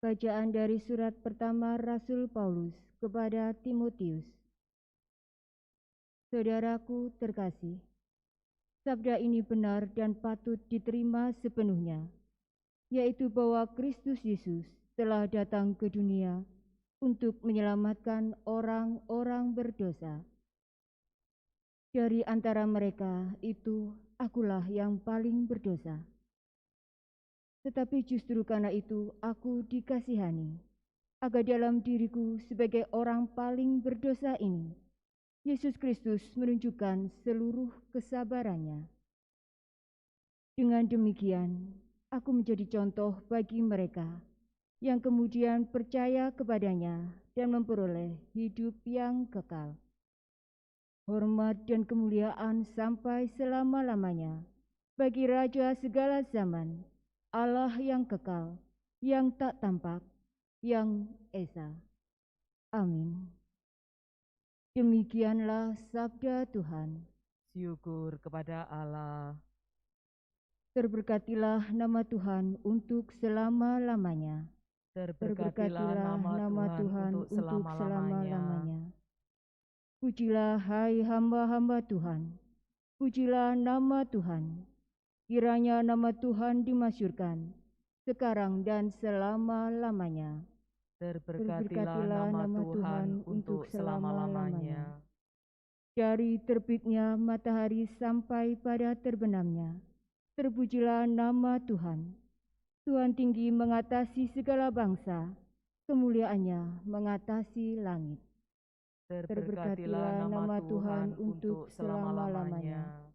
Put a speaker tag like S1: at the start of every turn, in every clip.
S1: Bacaan dari surat pertama Rasul Paulus kepada Timotius. Saudaraku terkasih, sabda ini benar dan patut diterima sepenuhnya, yaitu bahwa Kristus Yesus telah datang ke dunia untuk menyelamatkan orang-orang berdosa. Dari antara mereka itu, akulah yang paling berdosa. Tetapi justru karena itu aku dikasihani, agar dalam diriku sebagai orang paling berdosa ini, Yesus Kristus menunjukkan seluruh kesabarannya. Dengan demikian, aku menjadi contoh bagi mereka yang kemudian percaya kepadanya dan memperoleh hidup yang kekal. Hormat dan kemuliaan sampai selama-lamanya bagi Raja segala zaman, Allah yang kekal, yang tak tampak, yang esa. Amin. Demikianlah sabda Tuhan.
S2: Syukur kepada Allah.
S1: Terberkatilah nama Tuhan untuk selama-lamanya.
S2: Terberkatilah nama Tuhan untuk selama-lamanya.
S1: Pujilah hai hamba-hamba Tuhan. Pujilah nama Tuhan. Kiranya nama Tuhan dimasyhurkan sekarang dan selama-lamanya.
S2: Terberkatilah nama Tuhan untuk selama-lamanya.
S1: Dari terbitnya matahari sampai pada terbenamnya, terpujilah nama Tuhan. Tuhan tinggi mengatasi segala bangsa, kemuliaannya mengatasi langit.
S2: Terberkatilah nama Tuhan untuk selama-lamanya.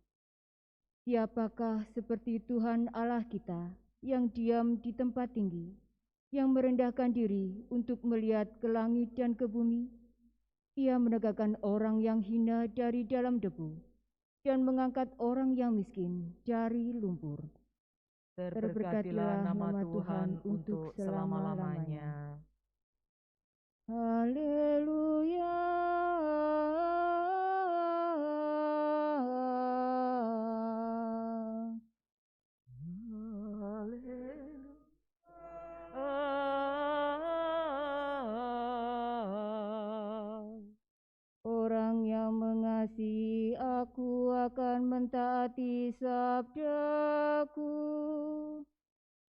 S1: Siapakah seperti Tuhan Allah kita yang diam di tempat tinggi, yang merendahkan diri untuk melihat ke langit dan ke bumi? Ia menegakkan orang yang hina dari dalam debu dan mengangkat orang yang miskin dari lumpur.
S2: Terberkatilah nama Tuhan untuk selama-lamanya.
S1: Haleluya. Orang yang mengasihi aku akan mentaati sabdaku.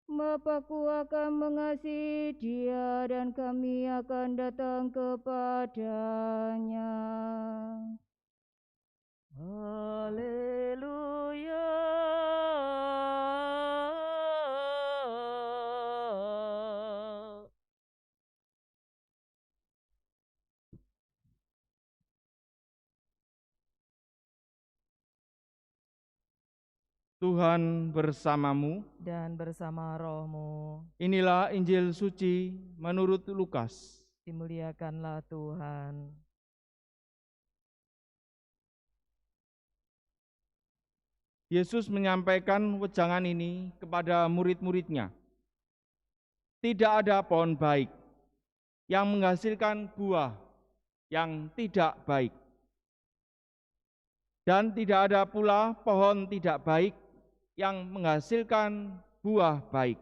S1: Bapa-Ku akan mengasihi dia dan kami akan datang kepadanya.
S2: Haleluya.
S3: Tuhan bersamamu
S2: Dan bersama rohmu.
S3: Inilah Injil suci menurut Lukas.
S2: Dimuliakanlah Tuhan.
S3: Yesus menyampaikan wejangan ini kepada murid-muridnya. Tidak ada pohon baik yang menghasilkan buah yang tidak baik. Dan tidak ada pula pohon tidak baik yang menghasilkan buah baik.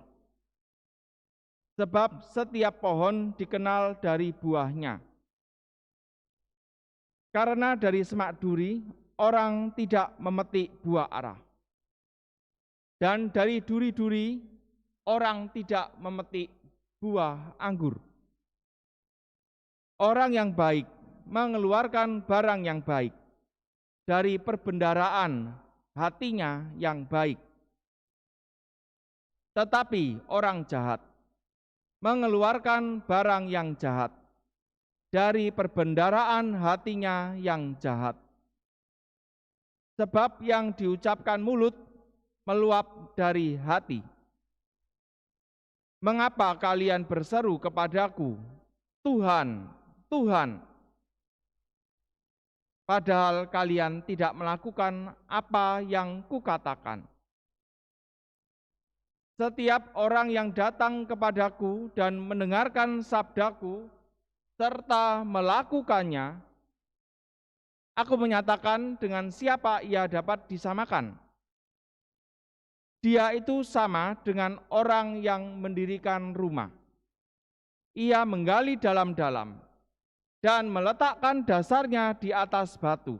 S3: Sebab setiap pohon dikenal dari buahnya. Karena dari semak duri, orang tidak memetik buah ara. Dan dari duri-duri, orang tidak memetik buah anggur. Orang yang baik mengeluarkan barang yang baik dari perbendaharaan hatinya yang baik. Tetapi orang jahat mengeluarkan barang yang jahat dari perbendaharaan hatinya yang jahat. Sebab yang diucapkan mulut meluap dari hati. Mengapa kalian berseru kepadaku, Tuhan, Tuhan, padahal kalian tidak melakukan apa yang kukatakan? Setiap orang yang datang kepadaku dan mendengarkan sabdaku, serta melakukannya, aku menyatakan dengan siapa ia dapat disamakan. Dia itu sama dengan orang yang mendirikan rumah, ia menggali dalam-dalam dan meletakkan dasarnya di atas batu.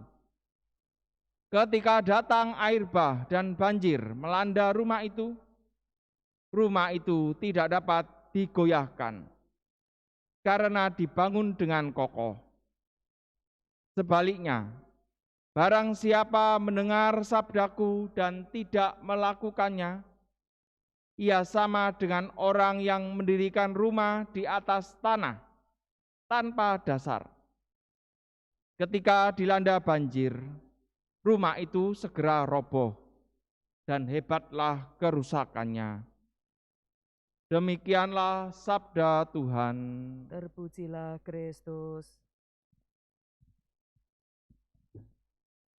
S3: Ketika datang air bah dan banjir melanda rumah itu tidak dapat digoyahkan karena dibangun dengan kokoh. Sebaliknya, barang siapa mendengar sabdaku dan tidak melakukannya, ia sama dengan orang yang mendirikan rumah di atas tanah tanpa dasar. Ketika dilanda banjir, rumah itu segera roboh dan hebatlah kerusakannya. Demikianlah sabda Tuhan.
S2: Terpujilah Kristus.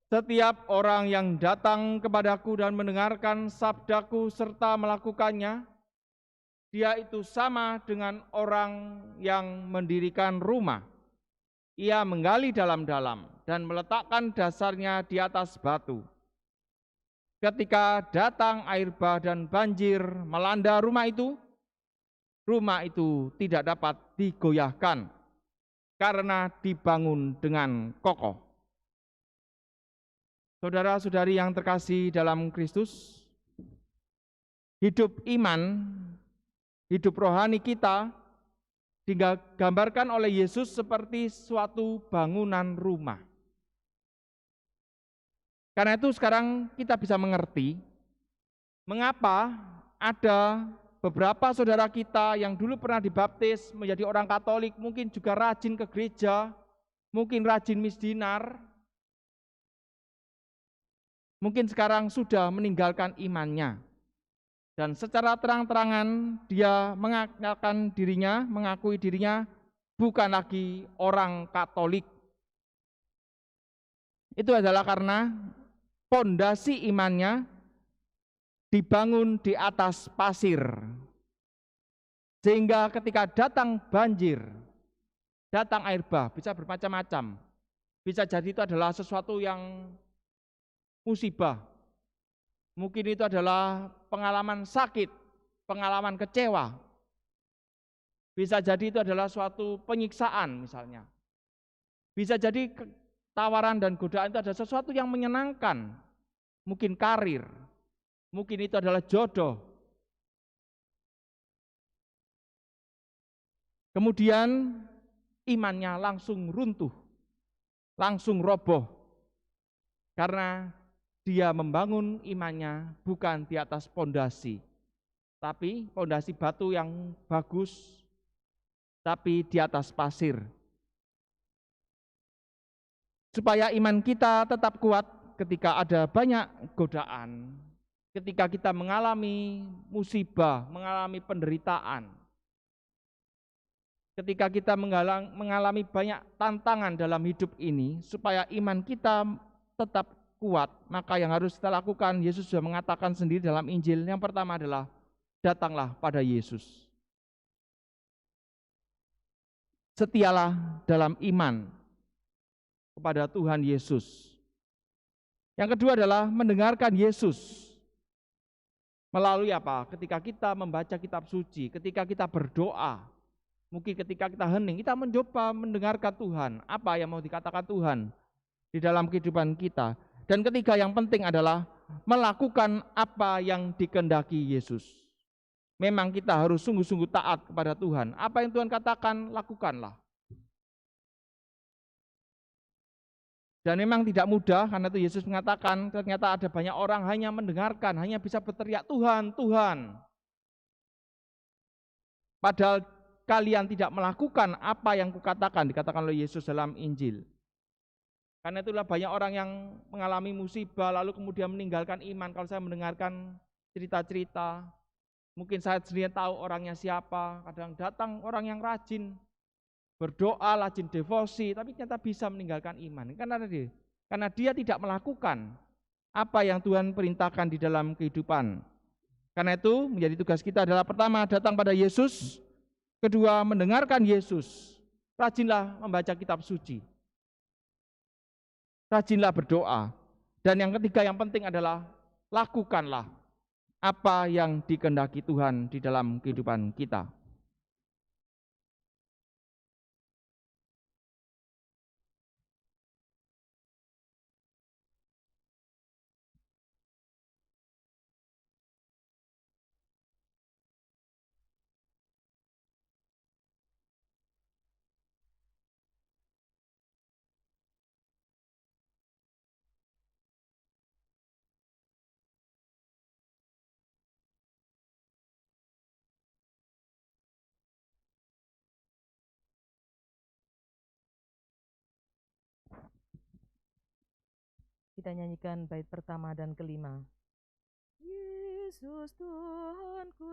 S3: Setiap orang yang datang kepadaku dan mendengarkan sabdaku serta melakukannya, dia itu sama dengan orang yang mendirikan rumah. Ia menggali dalam-dalam dan meletakkan dasarnya di atas batu. Ketika datang air bah dan banjir melanda rumah itu tidak dapat digoyahkan karena dibangun dengan kokoh. Saudara-saudari yang terkasih dalam Kristus, hidup iman, hidup rohani kita digambarkan oleh Yesus seperti suatu bangunan rumah. Karena itu sekarang kita bisa mengerti mengapa ada beberapa saudara kita yang dulu pernah dibaptis menjadi orang Katolik, mungkin juga rajin ke gereja, mungkin rajin misdinar, mungkin sekarang sudah meninggalkan imannya. Dan secara terang-terangan dia mengakui dirinya bukan lagi orang Katolik. Itu adalah karena pondasi imannya dibangun di atas pasir. Sehingga ketika datang banjir, datang air bah, bisa bermacam-macam. Bisa jadi itu adalah sesuatu yang musibah. Mungkin itu adalah pengalaman sakit, pengalaman kecewa. Bisa jadi itu adalah suatu penyiksaan misalnya. Bisa jadi tawaran dan godaan itu adalah sesuatu yang menyenangkan. Mungkin karir, mungkin itu adalah jodoh. Kemudian imannya langsung runtuh, langsung roboh. Karena dia membangun imannya bukan di atas pondasi, tapi pondasi batu yang bagus, tapi di atas pasir. Supaya iman kita tetap kuat ketika ada banyak godaan, ketika kita mengalami musibah, mengalami penderitaan, ketika kita mengalami banyak tantangan dalam hidup ini, supaya iman kita tetap kuat, maka yang harus kita lakukan, Yesus sudah mengatakan sendiri dalam Injil. Yang pertama adalah datanglah pada Yesus. Setialah dalam iman kepada Tuhan Yesus. Yang kedua adalah mendengarkan Yesus. Melalui apa? Ketika kita membaca kitab suci, ketika kita berdoa, mungkin ketika kita hening, kita mencoba mendengarkan Tuhan. Apa yang mau dikatakan Tuhan di dalam kehidupan kita. Dan ketiga yang penting adalah melakukan apa yang dikehendaki Yesus. Memang kita harus sungguh-sungguh taat kepada Tuhan. Apa yang Tuhan katakan, lakukanlah. Dan memang tidak mudah, karena itu Yesus mengatakan ternyata ada banyak orang hanya mendengarkan, hanya bisa berteriak Tuhan, Tuhan. Padahal kalian tidak melakukan apa yang kukatakan, dikatakan oleh Yesus dalam Injil. Karena itulah banyak orang yang mengalami musibah lalu kemudian meninggalkan iman. Kalau saya mendengarkan cerita-cerita, mungkin saya sendiri tahu orangnya siapa. Kadang datang orang yang rajin berdoa, rajin devosi, tapi ternyata bisa meninggalkan iman. Karena dia tidak melakukan apa yang Tuhan perintahkan di dalam kehidupan. Karena itu menjadi tugas kita adalah pertama datang pada Yesus, kedua mendengarkan Yesus, rajinlah membaca kitab suci. Rajinlah berdoa. Dan yang ketiga yang penting adalah lakukanlah apa yang dikehendaki Tuhan di dalam kehidupan kita.
S2: kita nyanyikan bait pertama dan kelima. Yesus Tuhanku